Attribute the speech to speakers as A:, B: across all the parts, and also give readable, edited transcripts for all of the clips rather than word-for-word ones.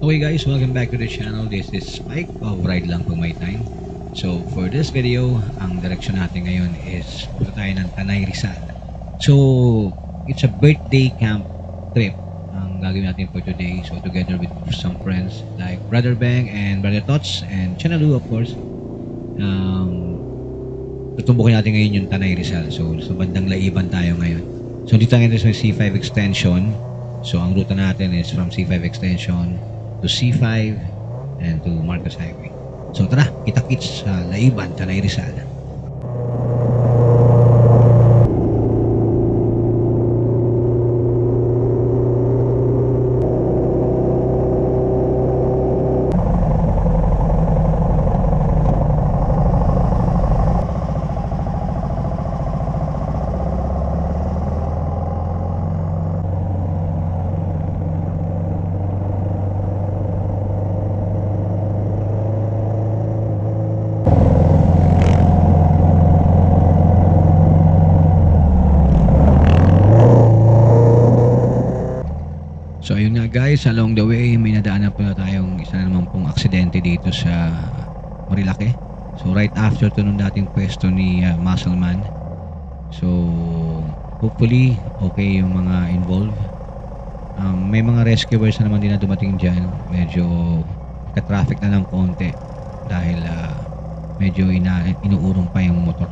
A: Okay guys, welcome back to the channel. This is Mike of Ride Lang Pag May Time. So for this video, ang direction natin ngayon is punta tayo ng Tanay Rizal. So it's a birthday camp trip ang gagawin natin for today. So together with some friends like Brother Beng and Brother Tots and Chanalu of course. Tutumbukin natin ngayon yung Tanay Rizal. So sa bandang Laiban tayo ngayon. So dito tayo sa C5 extension. So ang ruta natin is from C5 extension to C5 and to Marcos Highway. So tara, kita-kits sa Laiban, Tanay Rizal. So ayun nga guys, along the way may nadaanan po na tayong isa na naman pong aksidente dito sa Marilake. So right after to nung dating pwesto ni Muscleman. So hopefully okay yung mga involved. May mga rescuers na naman din na dumating dyan. Medyo ka-traffic na lang konti dahil medyo inuurong pa yung motor.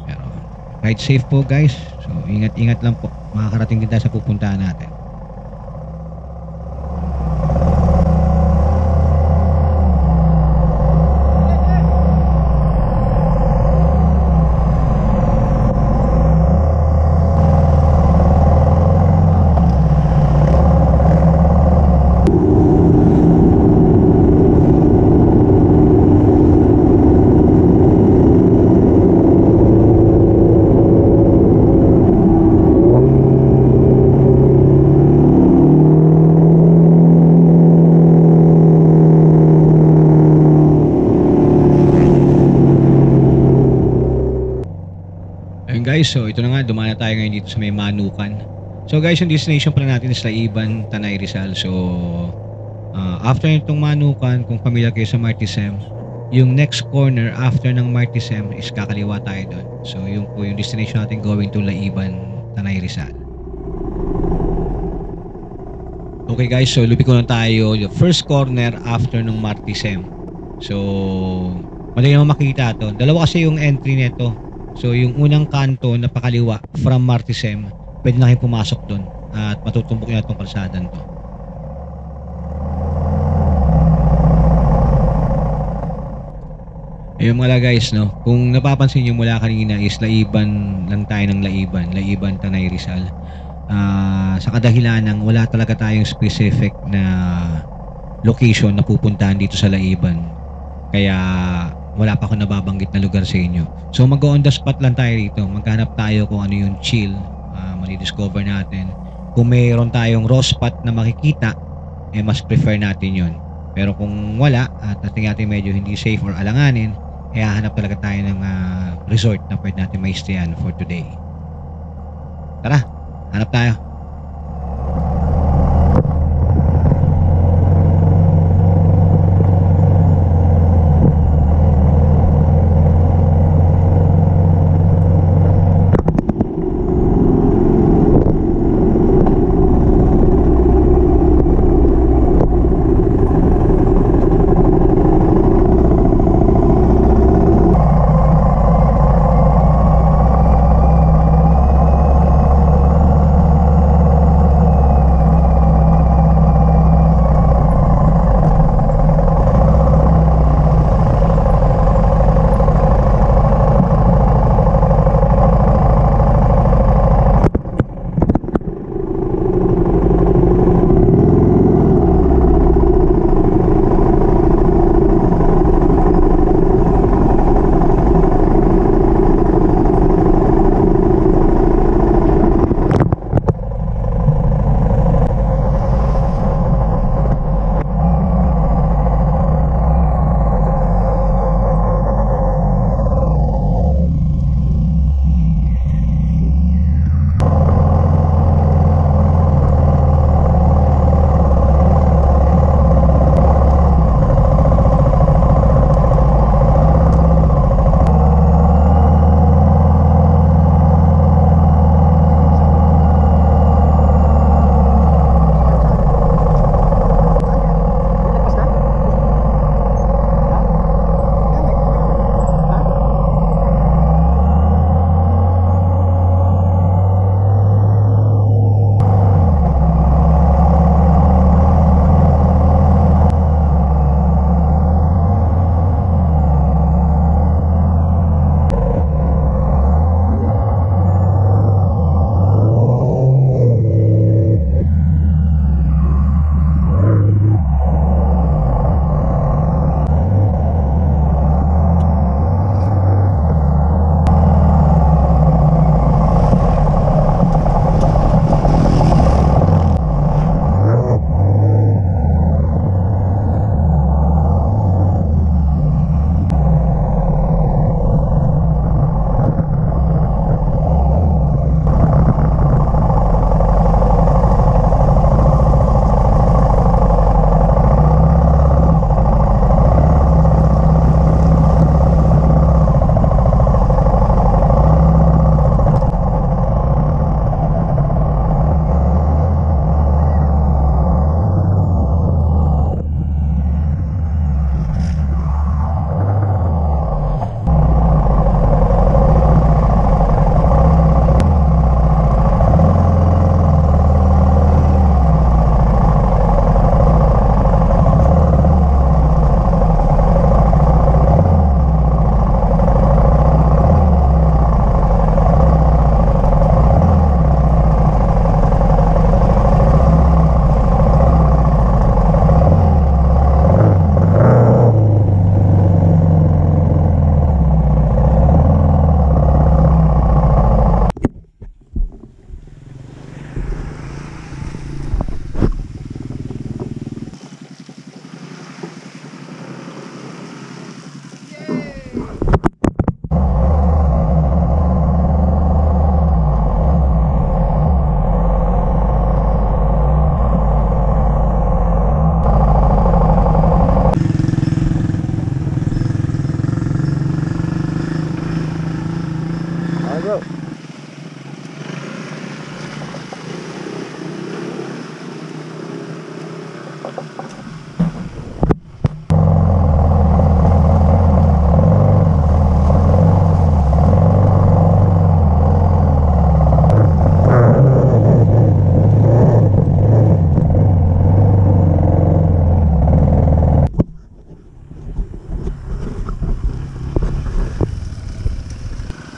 A: Pero ride safe po guys. So ingat-ingat lang po. Makakarating din tayo sa pupuntahan natin. Guys, so ito na nga, dumaan na tayo ngayon dito sa may Manukan. So guys, yung destination pala natin is Laiban, Tanay Rizal. So after nitong Manukan, kung familiar kayo sa Martisem, yung next corner after ng Martisem is kakaliwa tayo doon. So yung po yung destination natin going to Laiban, Tanay Rizal. Okay guys, so lupi ko na tayo yung first corner after ng Martisem. So madali naman makita to. Dalawa kasi yung entry nito. So yung unang kanto na pakaliwa from Martisem, pwede na kayo pumasok doon at matutumbok nyo na itong kalsadan to. Ayun mga guys, no? Kung napapansin nyo mula kanina is Laiban lang tayo ng Laiban, Tanay Rizal. Sa kadahilanang wala talaga tayong specific na location na pupuntahan dito sa Laiban. Kaya wala pa akong nababanggit na lugar sa inyo. So mag-on the spot lang tayo rito. Maghanap tayo kung ano yung chill, mali-discover natin. Kung mayroon tayong raw spot na makikita, mas prefer natin yun. Pero kung wala, at natin natin medyo hindi safe or alanganin, hahanap talaga tayo ng resort na pwede natin may-stayan for today. Tara, hanap tayo.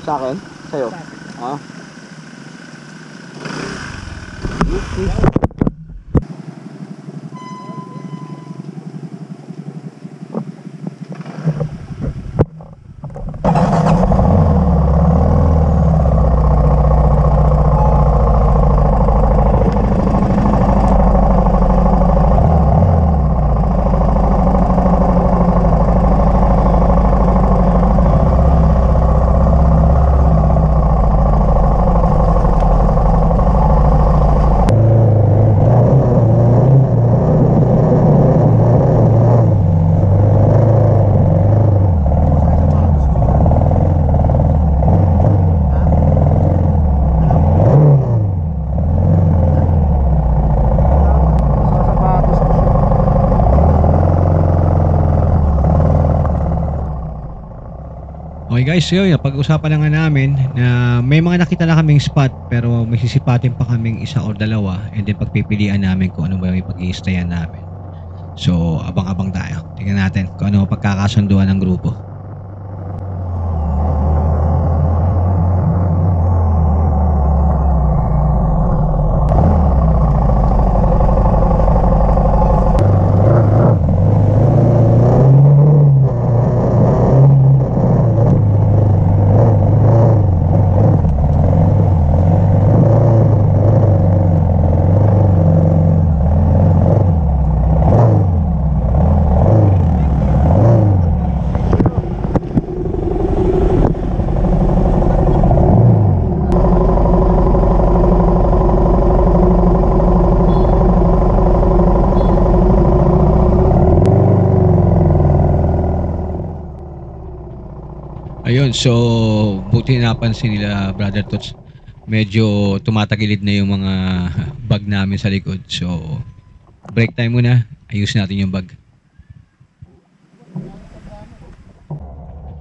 B: Sa akin? Sa'yo? Ah.
A: Okay guys, so yun, pag-usapan na nga namin na may mga nakita na kaming spot pero may sisipatin pa kaming isa o dalawa and then pagpipilian namin kung ano ba yung pag-i-stayan namin. So abang-abang tayo. Tingnan natin kung ano pagkakasunduan ng grupo. Ayun, so buti napansin nila Brother Tots, medyo tumatagilid na yung mga bag namin sa likod. So break time muna, ayusin natin yung bag.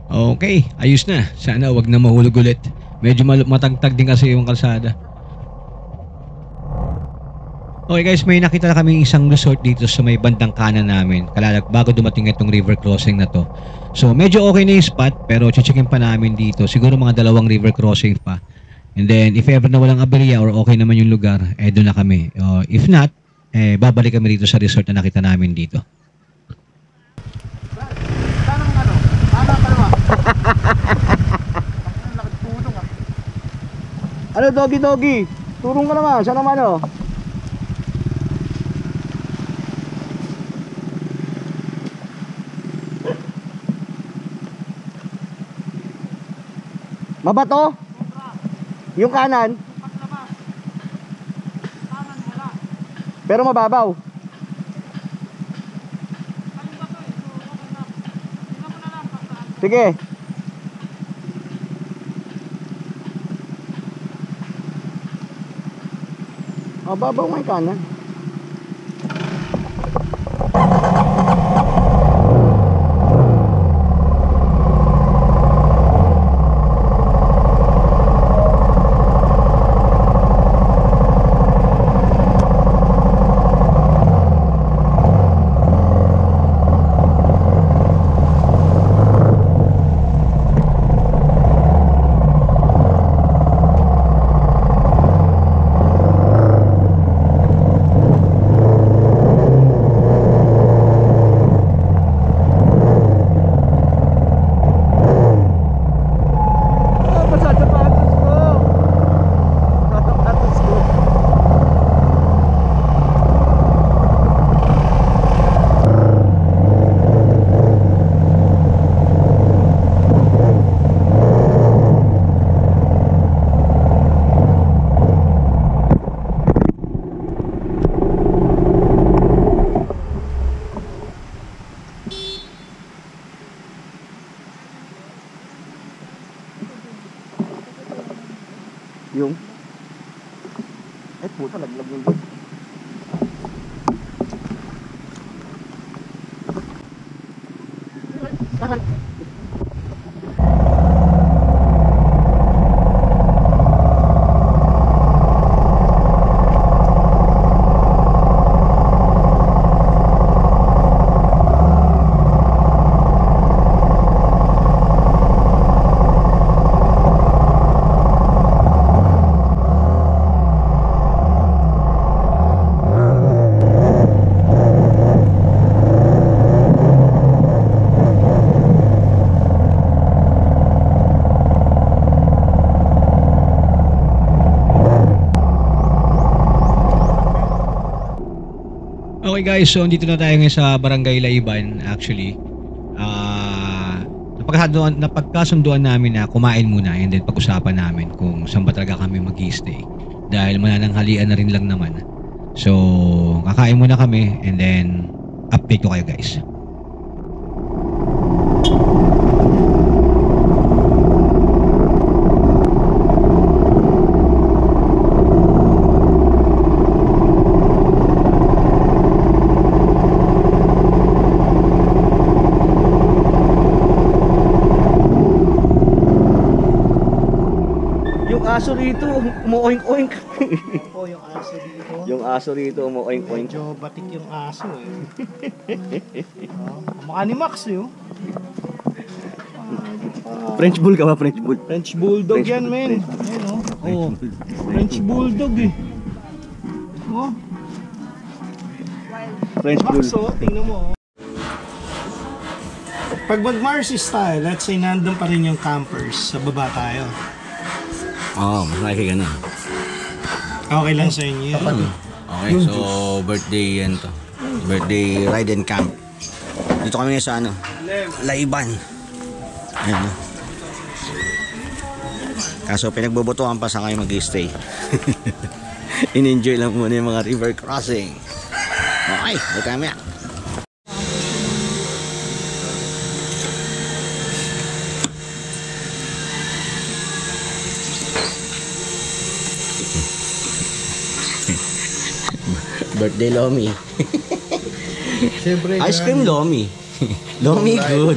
A: Okay, ayos na. Sana wag na mahulog ulit. Medyo matagtag din kasi yung kalsada. Okay guys, may nakita na kaming isang resort dito sa may bandang kanan namin. Bago dumating itong river crossing na to. So medyo okay na yung spot pero checkin pa namin dito. Siguro mga 2 river crossing pa. And then if ever na walang aberya or okay naman yung lugar, doon na kami. If not, babalik kami dito sa resort na nakita namin dito.
B: Ano doggy? Turong ka naman. Saan naman oh? Mabato? Yung kanan? Pero mababaw? Sige. Mababaw nga yung kanan. Yung puta, laglag yung bus.
A: Okay guys, so dito na tayo ngayon sa Barangay Laiban. Actually, napagkasunduan namin na kumain muna and then pag-usapan namin kung saan ba talaga kami mag-i-stay. Dahil manananghalian na rin lang naman. So, kakain muna kami and then update ko kayo guys.
B: Yung aso rito, umuoink-oink.
C: Oh, yung aso dito.
B: Yung aso rito, umuoink-oink.
C: Medyo batik yung aso eh. Oh, mukha ni Max eh. Oh.
B: French bull ka ba? French bull?
C: French Bulldog
B: French
C: yan,
B: bull,
C: men. Ayan oh. Oh, French Bulldog eh. Oh,
B: French bull.
C: Max oh, tingnan mo oh. Pag mag-Marcy style, let's say nandun pa rin yung campers, sa baba tayo.
D: Oo, mas malaki ganun.
C: Okay lang sa inyo yun.
D: Okay, so birthday yan to. Birthday ride and camp. Dito kami ngayon sa ano? Laiban. Ayan o. Kaso pinagbobotohan pa sa kayo mag-stay. In-enjoy lang muna yung mga river crossing. Okay, may kami. Birthday Lomi.
C: Siyempre,
D: Ice cream Lomi. Lomi good.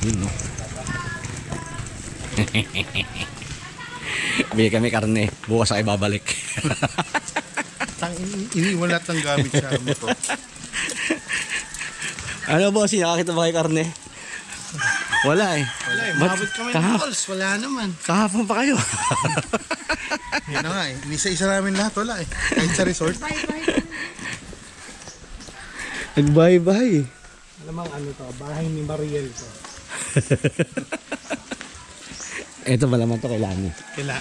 D: Yun, no? Bili kami karne. Bukas ay babalik.
E: Iniwan lahat ng gamit sa motor.
D: Ano boss, nakakita ba kayo karne? Wala eh.
C: wala eh,
D: Ba't
C: mabot kami ng
D: kahap-
C: calls, wala naman.
D: Kahapon pa kayo.
E: Yun na nga eh. Inisa-isa namin lahat. Wala eh. Kahit sa resort.
D: Nag-bye-bye.
C: Alam mo ano to, bahay ni Mariel to.
D: Ito ba naman to kay Lani?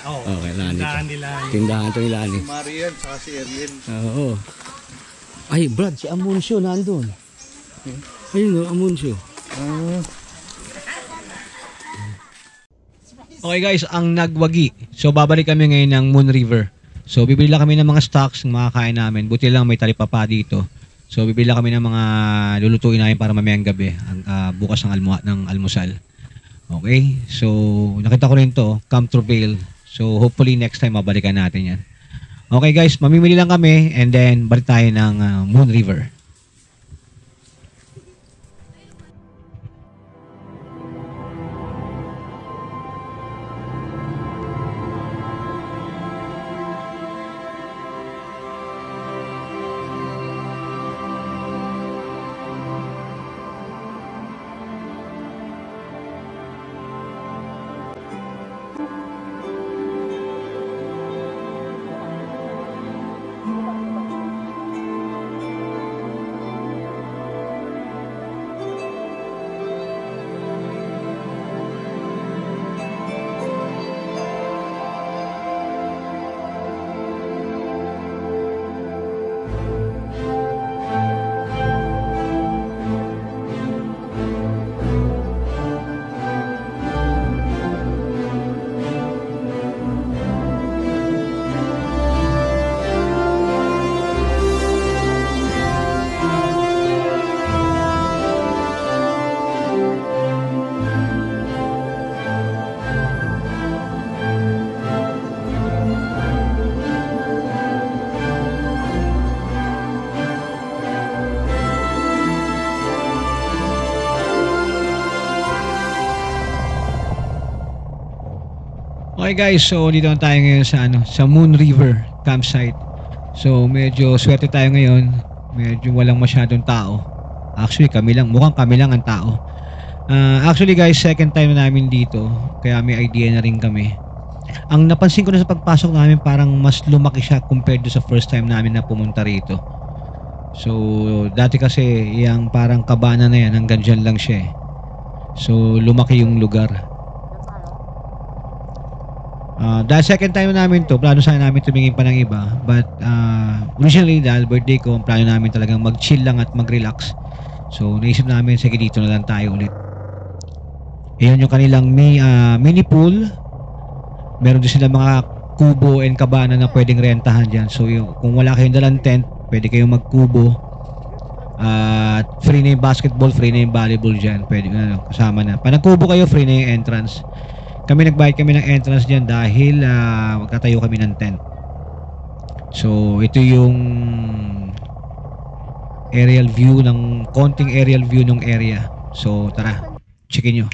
C: Oh,
D: Okay, Lani to.
C: tindahan nila.
D: Tindahan to ni Lani.
E: Marian, saka si Ariel.
D: Oo. Ay, Brad, si Amuncio nandun. Ayun o, Amuncio.
A: Okay guys, ang nagwagi. So babalik kami ngayon ng Moon River. So bibili lang kami ng mga stocks ng mga kain namin. Buti lang may talipapa dito. So bibili lang kami ng mga lulutuin namin para mamayang gabi. Bukas ng almusal. Okay? So nakita ko rin to, Camp Trouvaille. So hopefully next time mabalikan natin yan. Okay guys, mamimili lang kami and then balik tayo ng Moon River. Okay guys, so dito na tayo ngayon sa Moon River campsite. So medyo swerte tayo ngayon. Medyo walang masyadong tao. Actually mukhang kami lang ang tao. Actually guys, second time na namin dito. Kaya may idea na rin kami. Ang napansin ko na sa pagpasok namin, parang mas lumaki siya compared to sa first time namin na pumunta rito. So dati kasi yung parang kabana na yan, hanggang dyan lang siya eh. So lumaki yung lugar. Dahil second time namin to, plano sana namin tumingin pa ng iba. But originally dahil birthday ko, ang plano namin talagang mag-chill lang at mag-relax. So naisip namin, sige dito na lang tayo ulit. Ayan yung kanilang mini pool. Meron din sila mga kubo and kabana na pwedeng rentahan dyan. So kung wala kayong dalang tent, pwede kayong magkubo. At free na yung basketball, free na yung volleyball dyan. Pwede kasama na. Pag nagkubo kayo, free na yung entrance. Kami nagbayad kami ng entrance dyan dahil magtatayo kami ng tent. So ito yung aerial view ng konting aerial view ng area. So tara, checkin nyo.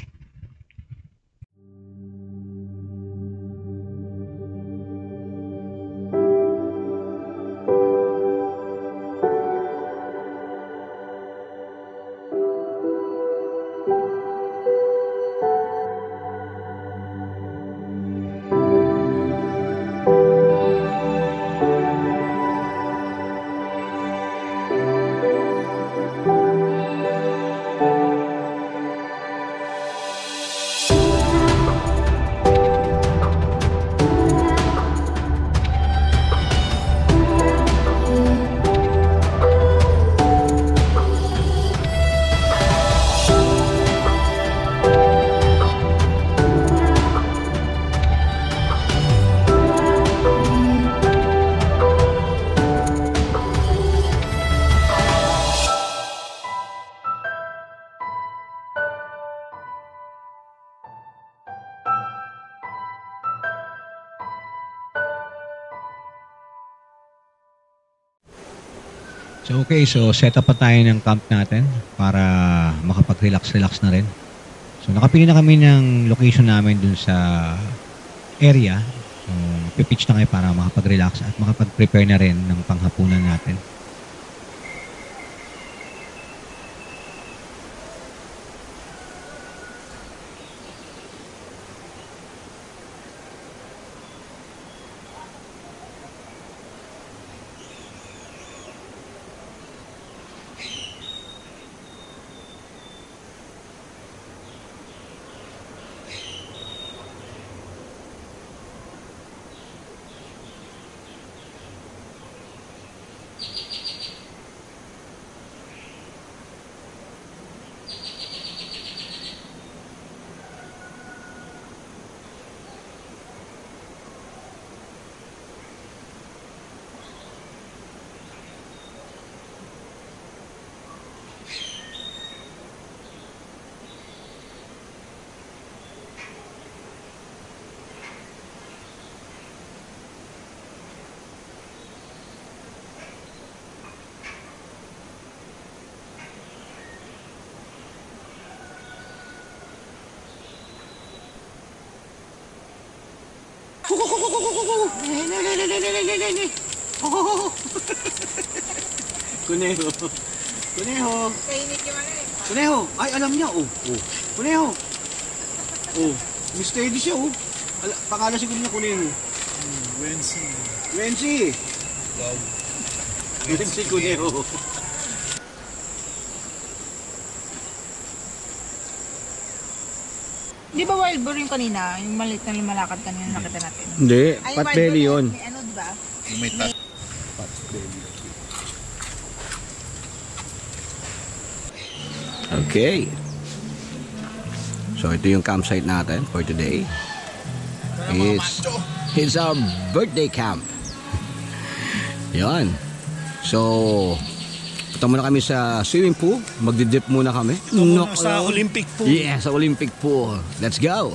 A: So okay, so set up pa tayo ng camp natin para makapag-relax na rin. So nakapili na kami ng location namin dun sa area. So pipitch na kayo para makapag-relax at makapag-prepare na rin ng panghapunan natin.
B: Kuneho. Kuneho. Kuneho. Ay, alam niya, oh. Kuneho. Oh, Mr. Eddie siya, oh. Pangalan siguro niya Kuneho. Wensi. Wow. Wensi Kuneho.
F: Di ba wild boar yung kanina? Yung maliit na lumalakad kanina nakita natin.
D: Hindi,
F: Ay,
D: patbelly
F: wild boar
D: yun.
F: may ano, di ba?
E: May
D: Okay. So ito yung campsite natin for today. It's our birthday camp. Yan. So punta muna kami sa swimming pool. Magdidip muna kami.
C: Sa Olympic pool.
D: Yeah, sa Olympic pool. Let's go.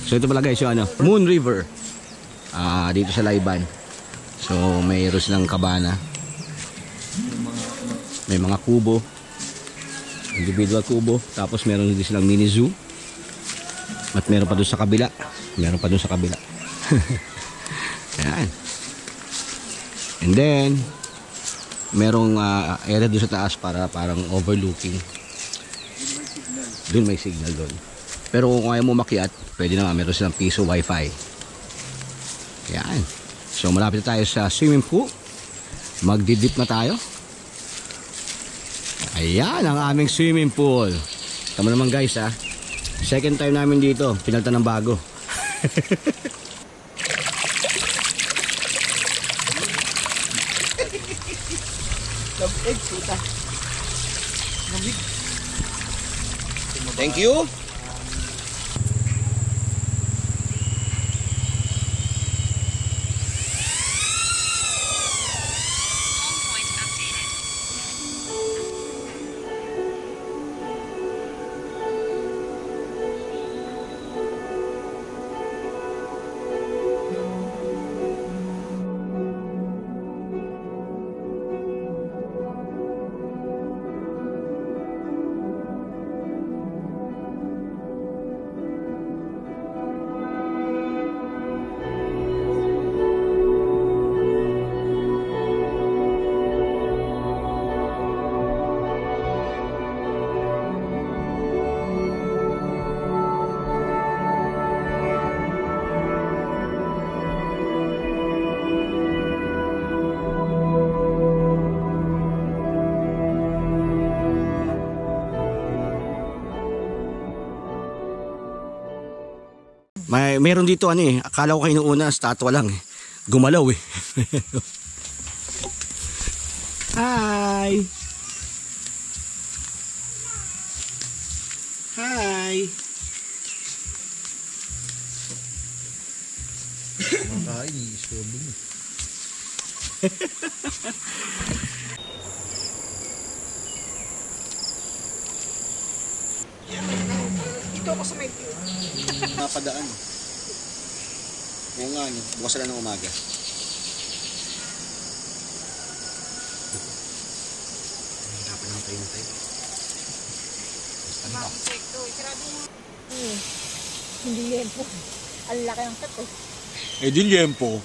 D: So ito pala guys yung Moon River. Dito sa Layban. So mayroon silang kabana. May mga kubo. Individual kubo. Tapos meron din silang mini zoo. At meron pa doon sa kabila. Meron pa doon sa kabila. Ayan. And then merong area doon sa taas para parang overlooking. Doon may signal doon. Pero kung ayaw mo makiat, pwede naman. Meron silang piso wifi. Ayan. So malapit na tayo sa swimming pool. Magdidip na tayo. Ayan ang aming swimming pool. Tama naman guys ha. Second time namin dito. Pinalta ng bago. Thank you. Meron dito ano eh. Akala ko kayo nung una, statwa lang eh. Gumalaw eh. Hi! Hi!
E: Makain, i-istorbo mo.
F: Ito ako sa may view.
D: Napadaan. Oo nga, no? Bukas sila ng umaga. Dapat lang tayo na tayo.
F: Bakit sekto? Sarado mo. Hindi yan po. Ang laki ng kat eh.
B: Eh di liempo.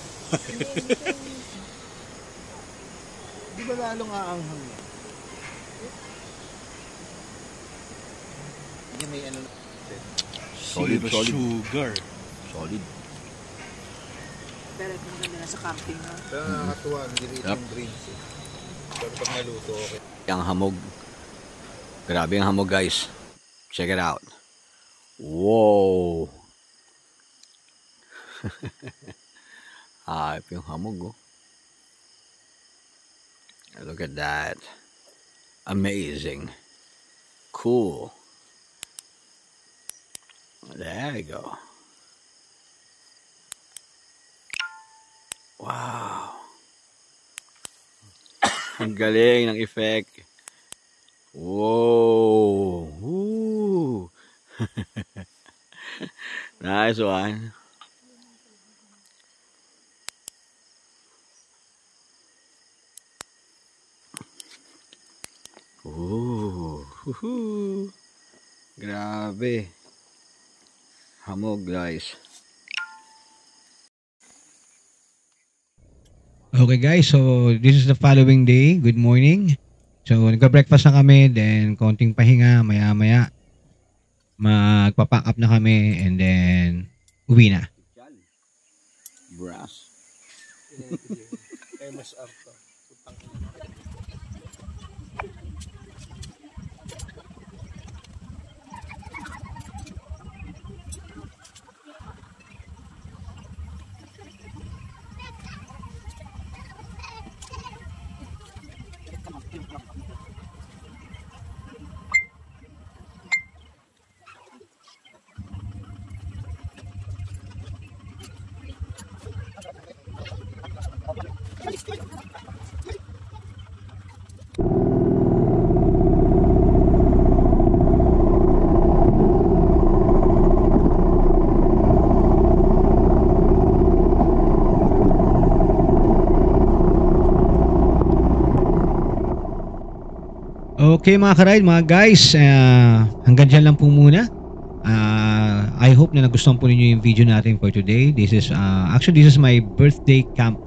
B: Di ba lalong aanghang yan? Hindi may ano.
D: Solid.
E: Sugar.
D: Solid.
F: Pero ito maganda na sa camping na.
E: Pero nakakatuwa, hindi rin yung drinks eh. Pero pag naluto, okay.
D: Ang hamog. Grabe ang hamog guys. Check it out. Wow! Hype yung hamog oh. Look at that. Amazing. Cool. There you go. Wow. Ang galing ng effect. Whoa. Woo. Nice one. Ooh. Woohoo. Grabe. Hamog guys.
A: Okay guys, so this is the following day. Good morning. So nagka-breakfast na kami, then konting pahinga, maya-maya magpa-pack up na kami, and then uwi na.
D: Brass.
E: MSR to.
A: Okay mga ka-ride, mga guys, hanggang dyan lang po muna. I hope na nagustuhan po ninyo yung video natin for today. This is actually this is my birthday camp.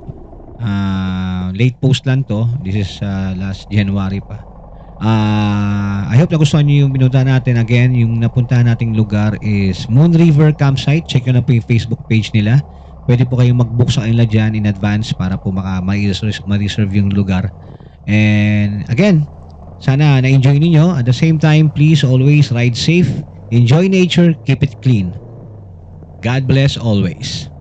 A: Late post lang to. This is last January pa. I hope nagustuhan nyo yung pinunta natin. Again, yung napuntahan nating lugar is Moon River Campsite. Check nyo na po yung Facebook page nila. Pwede po kayong mag-book sa kanila dyan in advance para po ma-reserve yung lugar. And again, Sana na-enjoy ninyo. At the same time, please always ride safe, enjoy nature, keep it clean. God bless always.